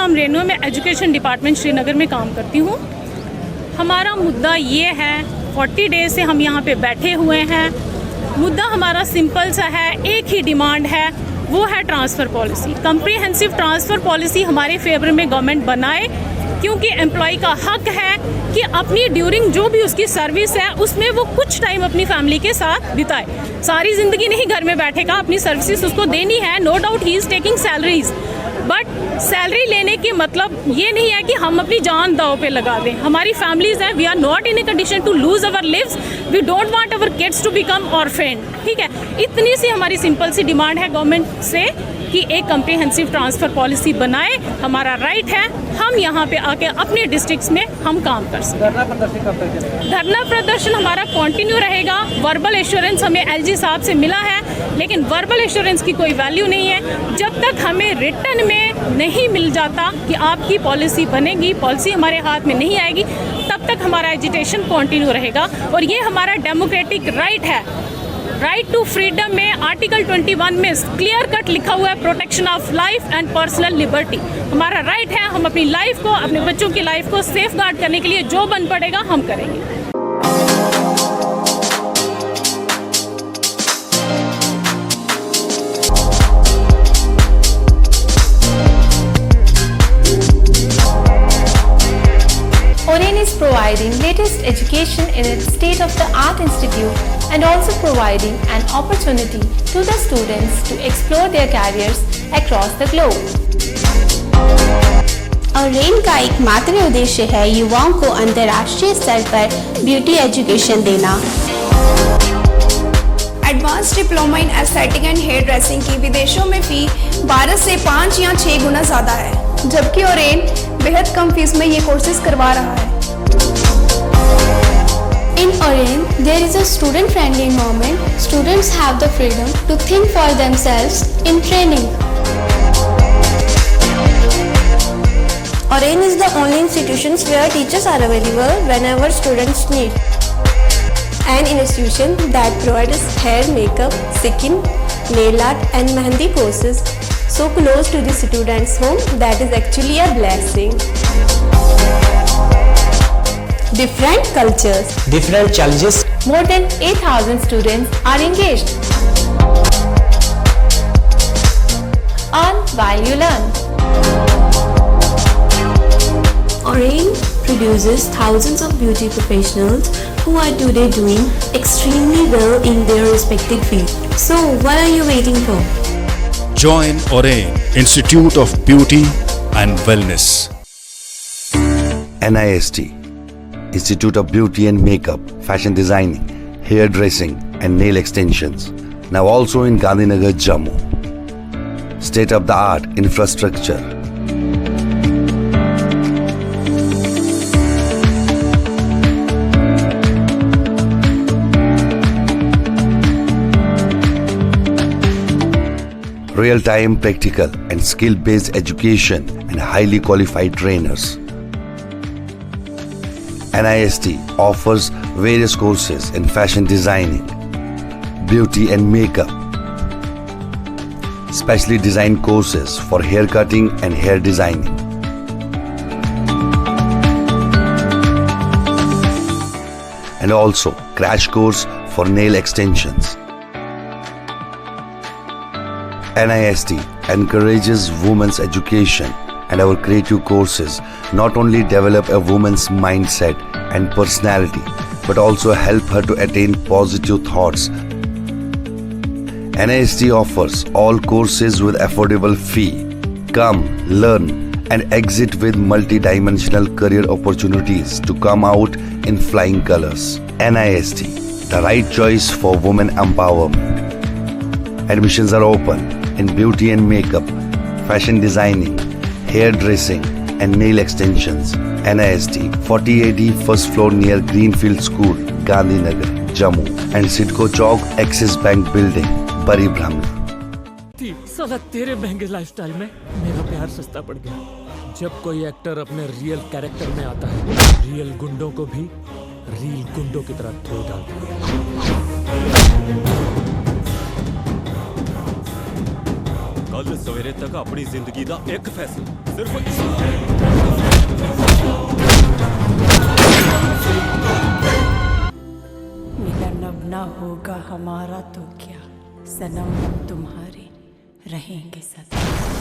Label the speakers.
Speaker 1: नाम रेनू, मैं education department Srinagar में काम करती हूँ। हमारा मुद्दा ये है, 40 डेज से हम यहाँ पे बैठे हुए हैं। मुद्दा हमारा सिंपल सा है, एक ही डिमांड है, वो है transfer policy. Comprehensive transfer policy हमारे फेवर में गवर्नमेंट बनाए, क्योंकि एम्प्लॉय का हक है कि अपनी ड्यूरिंग जो भी उसकी सर्विस है उसमें वो कुछ टाइम अपनी फैमिली के साथ बिताए। सारी ज़िंदगी नहीं घर में बैठेगा, अपनी सर्विसेज उसको देनी है। No doubt he is taking salaries, but salary लेने की मतलब ये नहीं है कि हम अपनी जान दाव पे लगा दें। हमारी फैमिलीज हैं, we are not in a condition to lose our lives, we don't want our kids to become orphan. ठीक है, इतनी सी हमारी सिंपल सी डिमांड है गवर्नमेंट से कि एक कम्प्रीहेंसिव ट्रांसफ़र पॉलिसी बनाए। हमारा राइट है, हम यहाँ पे आके अपने डिस्ट्रिक्ट्स में हम काम कर सकते हैं। धरना प्रदर्शन हमारा कंटिन्यू रहेगा। वर्बल एश्योरेंस हमें एलजी साहब से मिला है, लेकिन वर्बल एश्योरेंस की कोई वैल्यू नहीं है जब तक हमें रिटर्न में नहीं मिल जाता कि आपकी पॉलिसी बनेगी, पॉलिसी हमारे हाथ में नहीं आएगी, तब तक हमारा एजिटेशन कंटिन्यू रहेगा। और ये हमारा डेमोक्रेटिक राइट है। राइट टू फ्रीडम में आर्टिकल 21 में क्लियर कट लिखा हुआ है, protection of life and personal liberty. हमारा राइट है, हम अपनी लाइफ को, अपने बच्चों की लाइफ को सेफ गार्ड करने के लिए जो बन पड़ेगा हम करेंगे।
Speaker 2: Oren is providing latest education in its state-of-the-art institute and also providing an opportunity to the students to explore their careers across the globe.
Speaker 3: Orane का एकमात्र उद्देश्य है युवाओं को अंतर्राष्ट्रीय स्तर पर ब्यूटी एजुकेशन देना।
Speaker 4: Advance diploma in aesthetic and hairdressing की विदेशों में फी 12 से 5 या 6 गुना ज़्यादा है, जबकि ओरेन बेहद कम फीस में ये कोर्सेज करवा रहा है।
Speaker 3: In Oren, there is a student-friendly environment. Students have the freedom to think for themselves in training.
Speaker 5: Oren is the only institution where teachers are available whenever students need. An institution that provides hair, makeup, skin, nail art and mehendi courses so close to the students' home that is actually a blessing.
Speaker 3: Different cultures,
Speaker 6: different challenges.
Speaker 2: More than 8,000 students are engaged. Earn while you learn.
Speaker 5: Oren produces thousands of beauty professionals who are today doing extremely well in their respective field. So what are you waiting for?
Speaker 7: Join Oren Institute of Beauty and Wellness.
Speaker 8: NIST Institute of Beauty and Makeup, Fashion Designing, Hair Dressing and Nail Extensions. Now also in Gandhinagar, Jammu. State-of-the-art infrastructure. Real-time practical and skill-based education and highly qualified trainers. NIST offers various courses in fashion designing, beauty and makeup, specially designed courses for hair cutting and hair designing. And also crash course for nail extensions. NIST encourages women's education, and our creative courses not only develop a woman's mindset and personality but also help her to attain positive thoughts. NIST offers all courses with affordable fee. Come, learn and exit with multi-dimensional career opportunities to come out in flying colors. NIST, the right choice for women empowerment. Admissions are open in beauty and makeup, fashion designing, hair dressing and nail extensions. NIST 40AD first floor near Greenfield School, Gandhinagar, Jammu and Sidco Chowk, Axis Bank Building, Bari Brahmna.
Speaker 9: साला तेरे महंगे lifestyle में मेरा प्यार सस्ता पड़ गया। जब कोई एक्टर अपने रियल कैरेक्टर में आता है, रियल गुंडों को भी रियल गुंडों की तरह धो डालता है।
Speaker 10: कल सवेरे तक अपनी जिंदगी का एक फैसला
Speaker 6: मिलन अब ना होगा हमारा तो क्या, सनम तुम्हारे रहेंगे सदा।